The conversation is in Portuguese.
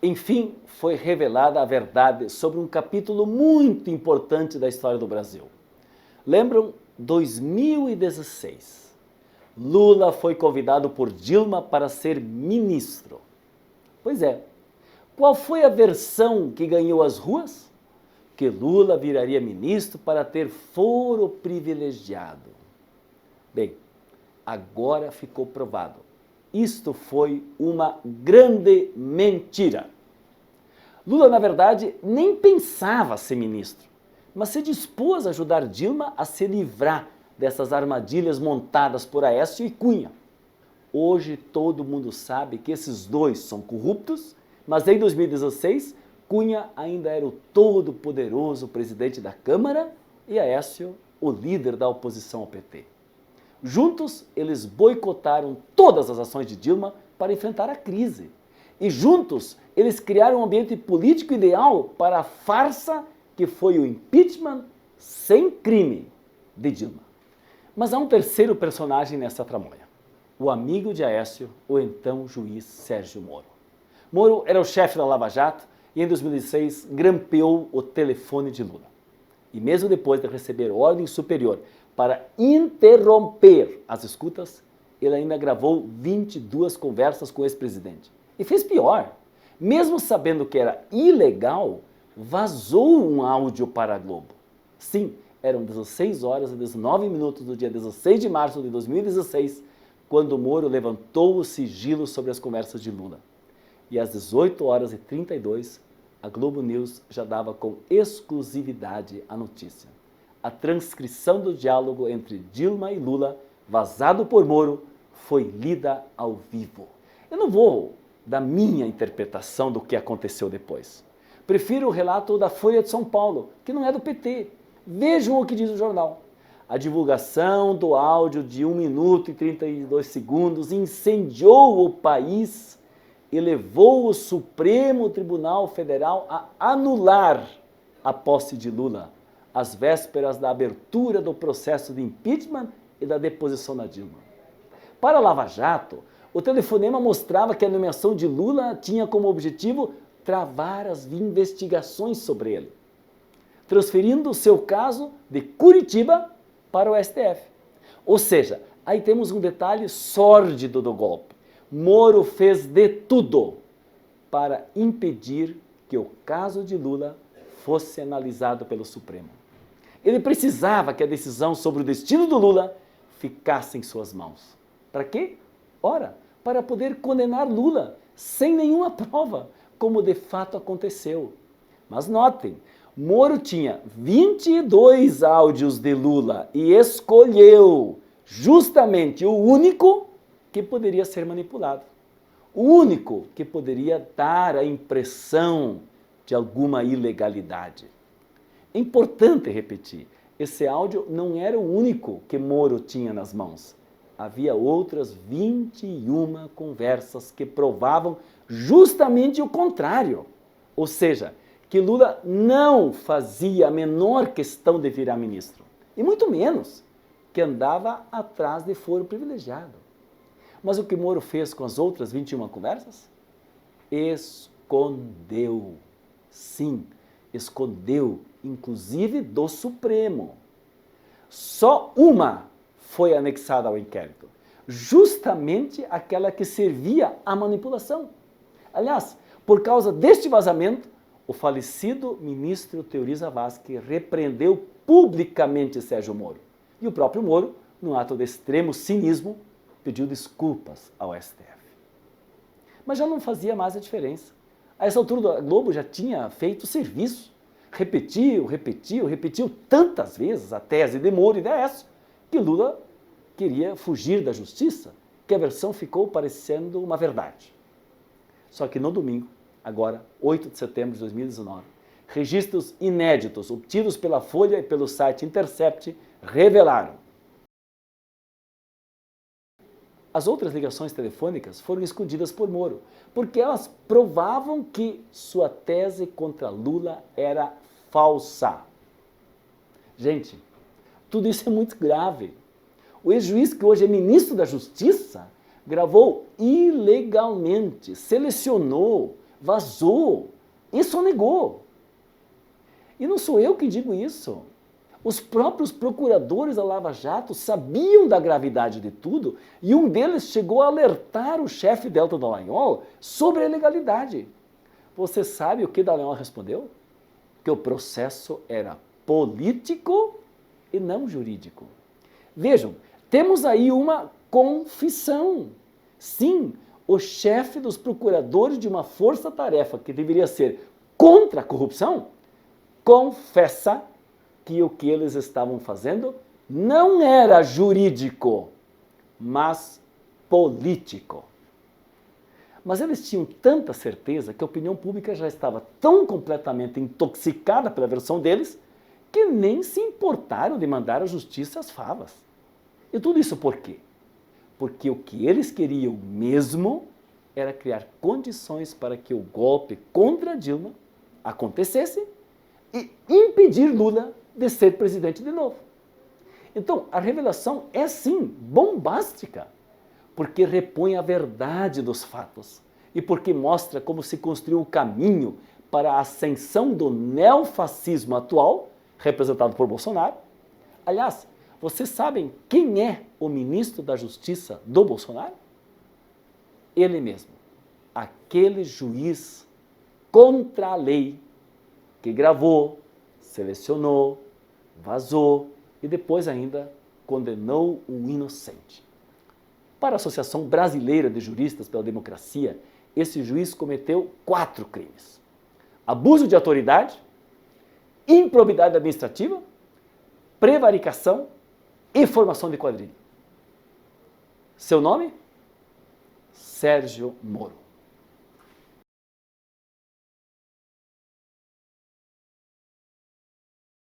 Enfim, foi revelada a verdade sobre um capítulo muito importante da história do Brasil. Lembram? 2016. Lula foi convidado por Dilma para ser ministro. Pois é. Qual foi a versão que ganhou as ruas? Que Lula viraria ministro para ter foro privilegiado. Bem, agora ficou provado. Isto foi uma grande mentira. Lula, na verdade, nem pensava ser ministro, mas se dispôs a ajudar Dilma a se livrar dessas armadilhas montadas por Aécio e Cunha. Hoje todo mundo sabe que esses dois são corruptos, mas em 2016, Cunha ainda era o todo-poderoso presidente da Câmara e Aécio o líder da oposição ao PT. Juntos, eles boicotaram todas as ações de Dilma para enfrentar a crise. E juntos, eles criaram um ambiente político ideal para a farsa que foi o impeachment sem crime de Dilma. Mas há um terceiro personagem nessa tramóia. O amigo de Aécio, o então juiz Sérgio Moro. Moro era o chefe da Lava Jato e em 2006 grampeou o telefone de Lula. E mesmo depois de receber ordem superior para interromper as escutas, ele ainda gravou 22 conversas com o ex-presidente. E fez pior. Mesmo sabendo que era ilegal, vazou um áudio para a Globo. Sim, eram 16 horas e 19 minutos do dia 16 de março de 2016, quando Moro levantou o sigilo sobre as conversas de Lula. E às 18 horas e 32, a Globo News já dava com exclusividade a notícia. A transcrição do diálogo entre Dilma e Lula, vazado por Moro, foi lida ao vivo. Eu não vou dar minha interpretação do que aconteceu depois. Prefiro o relato da Folha de São Paulo, que não é do PT. Vejam o que diz o jornal. A divulgação do áudio de 1 minuto e 32 segundos incendiou o país e levou o Supremo Tribunal Federal a anular a posse de Lula, às vésperas da abertura do processo de impeachment e da deposição da Dilma. Para a Lava Jato, o telefonema mostrava que a nomeação de Lula tinha como objetivo travar as investigações sobre ele, transferindo o seu caso de Curitiba para o STF. Ou seja, aí temos um detalhe sórdido do golpe. Moro fez de tudo para impedir que o caso de Lula fosse analisado pelo Supremo. Ele precisava que a decisão sobre o destino do Lula ficasse em suas mãos. Para quê? Ora, para poder condenar Lula sem nenhuma prova, como de fato aconteceu. Mas notem, Moro tinha 22 áudios de Lula e escolheu justamente o único que poderia ser manipulado. O único que poderia dar a impressão de alguma ilegalidade. É importante repetir, esse áudio não era o único que Moro tinha nas mãos. Havia outras 21 conversas que provavam justamente o contrário. Ou seja, que Lula não fazia a menor questão de virar ministro. E muito menos que andava atrás de foro privilegiado. Mas o que Moro fez com as outras 21 conversas? Escondeu. Sim, escondeu, inclusive do Supremo. Só uma foi anexada ao inquérito, justamente aquela que servia à manipulação. Aliás, por causa deste vazamento, o falecido ministro Teori Zavascki repreendeu publicamente Sérgio Moro. E o próprio Moro, num ato de extremo cinismo, pediu desculpas ao STF. Mas já não fazia mais a diferença. A essa altura, a Globo já tinha feito serviço. Repetiu tantas vezes a tese de Moro e de Aécio que Lula queria fugir da justiça, que a versão ficou parecendo uma verdade. Só que no domingo, agora, 8 de setembro de 2019, registros inéditos obtidos pela Folha e pelo site Intercept revelaram: as outras ligações telefônicas foram escondidas por Moro, porque elas provavam que sua tese contra Lula era falsa. Gente, tudo isso é muito grave. O ex-juiz, que hoje é ministro da Justiça, gravou ilegalmente, selecionou, vazou e sonegou. E não sou eu que digo isso. Os próprios procuradores da Lava Jato sabiam da gravidade de tudo e um deles chegou a alertar o chefe Deltan Dallagnol sobre a ilegalidade. Você sabe o que Dallagnol respondeu? Que o processo era político e não jurídico. Vejam, temos aí uma confissão. Sim, o chefe dos procuradores de uma força-tarefa que deveria ser contra a corrupção confessa que o que eles estavam fazendo não era jurídico, mas político. Mas eles tinham tanta certeza que a opinião pública já estava tão completamente intoxicada pela versão deles que nem se importaram de mandar à justiça as favas. E tudo isso por quê? Porque o que eles queriam mesmo era criar condições para que o golpe contra Dilma acontecesse e impedir Lula de ser presidente de novo. Então, a revelação é sim bombástica, porque repõe a verdade dos fatos e porque mostra como se construiu o caminho para a ascensão do neofascismo atual, representado por Bolsonaro. Aliás, vocês sabem quem é o ministro da Justiça do Bolsonaro? Ele mesmo, aquele juiz contra a lei que gravou, selecionou, vazou e depois ainda condenou o inocente. Para a Associação Brasileira de Juristas pela Democracia, esse juiz cometeu 4 crimes: abuso de autoridade, improbidade administrativa, prevaricação e formação de quadrilha. Seu nome? Sérgio Moro.